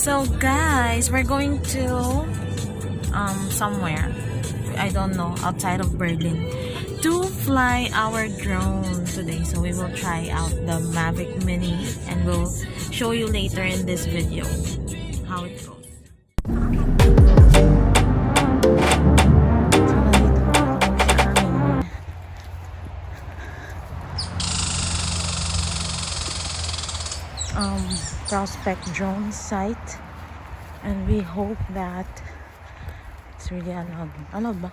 So guys, we're going to somewhere, I don't know, outside of Berlin to fly our drone today. So we will try out the Mavic Mini and we'll show you later in this video how it goes. Prospect drone site, and we hope that it's really allowed. Allowed ba?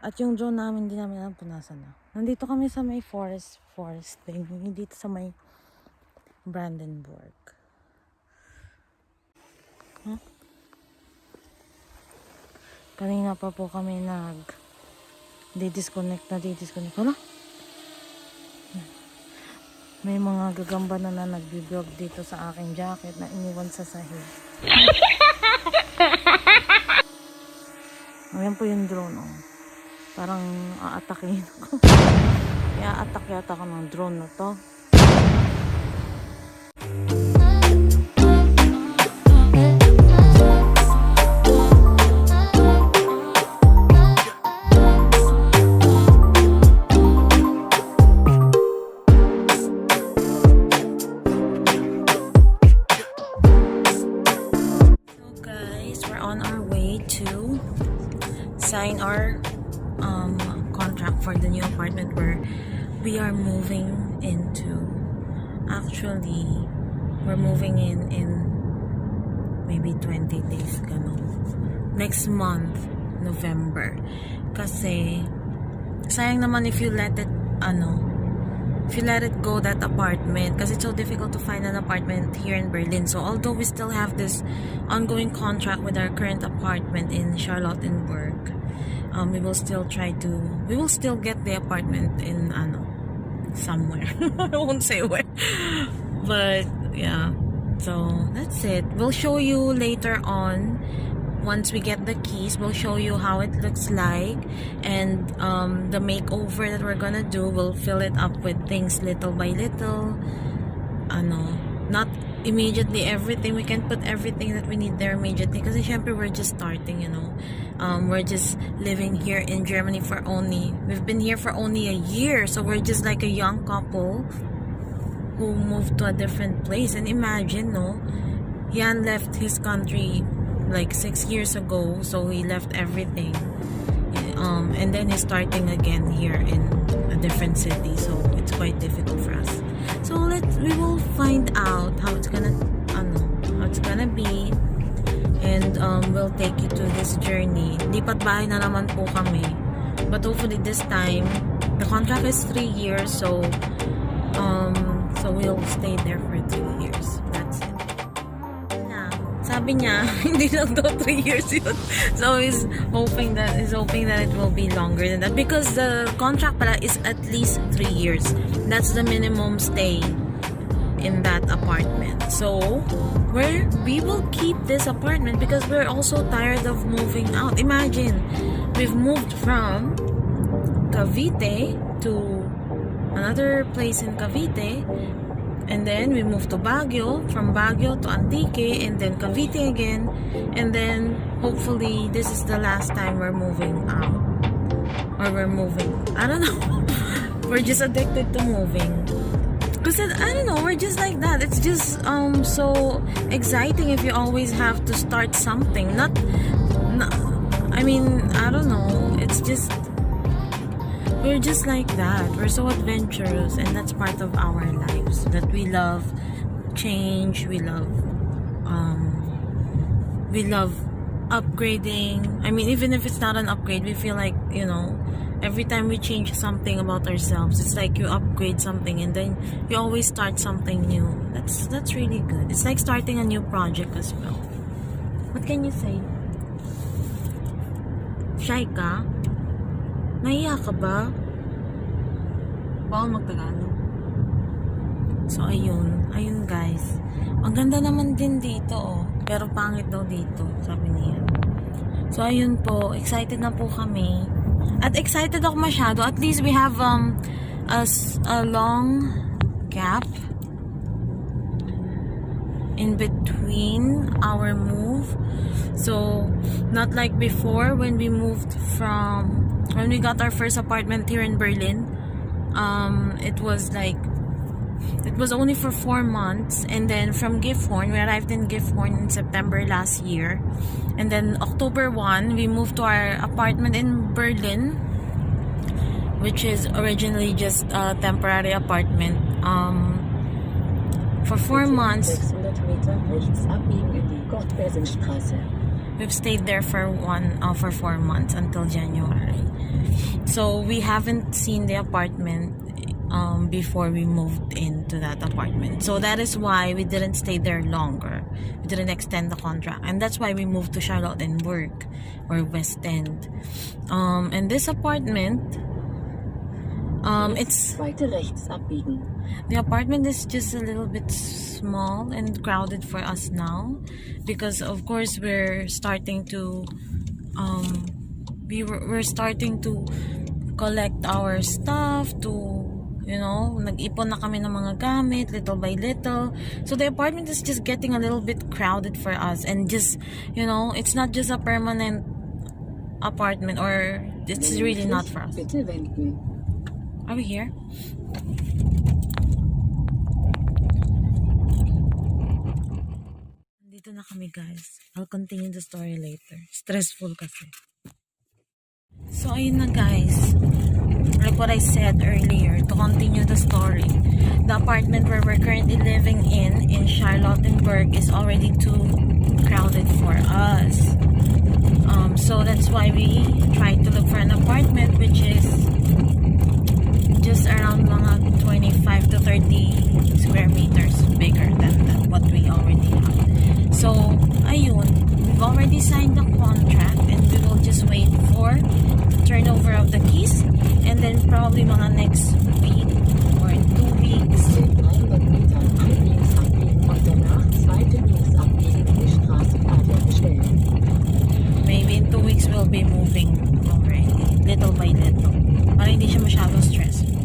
At yung drone namin, hindi namin alam kung nasan na. Nandito kami sa may forest thing. Dito sa may Brandenburg. Huh? Kanina pa po kami disconnect. Hala? May mga gagamba na nagbiblog dito sa aking jacket na iniwan sa sahig. Ayan po yung drone, oh. Parang aatakin ako. I-attack yata ako ng drone na to. So guys, we're on our way to sign our contract for the new apartment where we are moving into. Actually, we're moving in maybe 20 days ganun. Next month, November. Kasi sayang naman if you let it go, that apartment, because it's so difficult to find an apartment here in Berlin. So although we still have this ongoing contract with our current apartment in Charlottenburg, we will still get the apartment in somewhere. I won't say where, but yeah, so that's it. We'll show you later on. Once we get the keys, we'll show you how it looks like, and the makeover that we're gonna do, we'll fill it up with things little by little. Not immediately everything. We can put everything that we need there immediately because syempre we're just starting, we're just living here in Germany we've been here for only a year, so we're just like a young couple who moved to a different place. And imagine, Jan left his country like 6 years ago, so he left everything, and then he's starting again here in a different city, so it's quite difficult for us. So we will find out how it's gonna be, and we'll take you to this journey. Lipat bahay na naman po kami, but hopefully this time the contract is 3 years, so we'll stay there for 3 years. That's it. Sabi niya, hindi lang daw 3 years yun. So he's hoping that it will be longer than that, because the contract pala is at least 3 years. That's the minimum stay in that apartment. So we will keep this apartment because we're also tired of moving out. Imagine, we've moved from Cavite to another place in Cavite, and then we moved to Baguio, from Baguio to Antique, and then Cavite again, and then hopefully this is the last time we're moving out, or we're moving, I don't know. We're just addicted to moving, because I don't know, we're just like that. It's just so exciting if you always have to start something. I don't know, it's just, we're just like that. We're so adventurous, and that's part of our lives, that we love change, we love upgrading. I mean, even if it's not an upgrade, we feel like, every time we change something about ourselves, it's like you upgrade something and then you always start something new. That's really good. It's like starting a new project as well. What can you say? Shy ka? Nahiya ka ba? Bawal magtagalog. So ayun guys. Ang ganda naman din dito oh. Pero pangit daw dito, sabi niya. So ayun po, excited na po kami. At excited ako masyado. At least we have a long gap in between our move. So not like before when we got our first apartment here in Berlin. It was only for 4 months, and then from Gifhorn, we arrived in Gifhorn in September last year, and then October 1 we moved to our apartment in Berlin, which is originally just a temporary apartment. For 4 months we've stayed there for 4 months until January. So we haven't seen the apartment before we moved into that apartment. So that is why we didn't stay there longer. We didn't extend the contract. And that's why we moved to Charlottenburg or West End. And this apartment, the apartment is just a little bit small and crowded for us now, because of course we're starting to we're starting to collect our stuff, to nag-ipon na kami ng mga gamit little by little. So the apartment is just getting a little bit crowded for us, and just it's not just a permanent apartment, or it's really not for us. Are we here? Dito na kami guys. I'll continue the story later. Stressful kasi. So ayun na guys. Like what I said earlier, to continue the story, the apartment where we're currently living in Charlottenburg is already too crowded for us. So that's why we tried to look for an apartment which is just around mga 25 to 30 square meters bigger than what we already have. So ayun, we've already signed the contract, and we will just wait for turnover of the keys, and then probably mga next week or in 2 weeks. Maybe in 2 weeks we'll be moving already, little by little, para hindi siya masyadong stressful.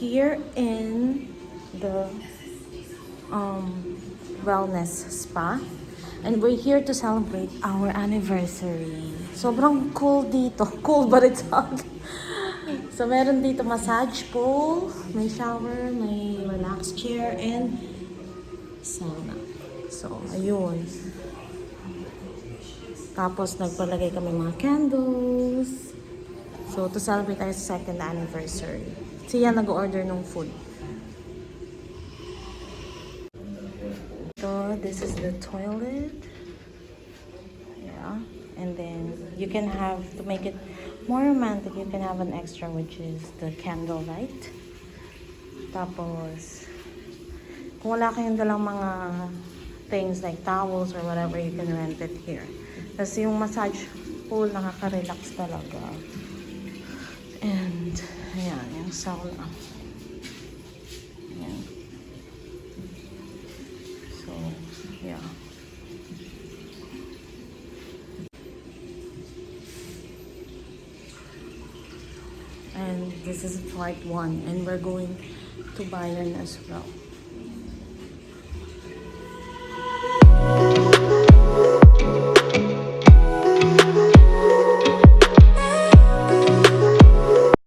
Here in the wellness spa, and we're here to celebrate our anniversary. Sobrang cool dito. Cool but it's hot. So meron dito massage pool, may shower, may relax chair, and sauna. So ayun. Tapos nagpalagay kami mga candles. So to celebrate our 2nd anniversary. Siya nag-order ng food. So this is the toilet. Yeah. And then you can have, to make it more romantic, you can have an extra, which is the candlelight. Tapos, kung wala kayong dalang mga things like towels or whatever, you can rent it here. Kasi yung massage pool, nakaka-relax talaga. And, ayan, yung sauna. Ayan. So, yeah. And this is part 1, and we're going to Byron as well.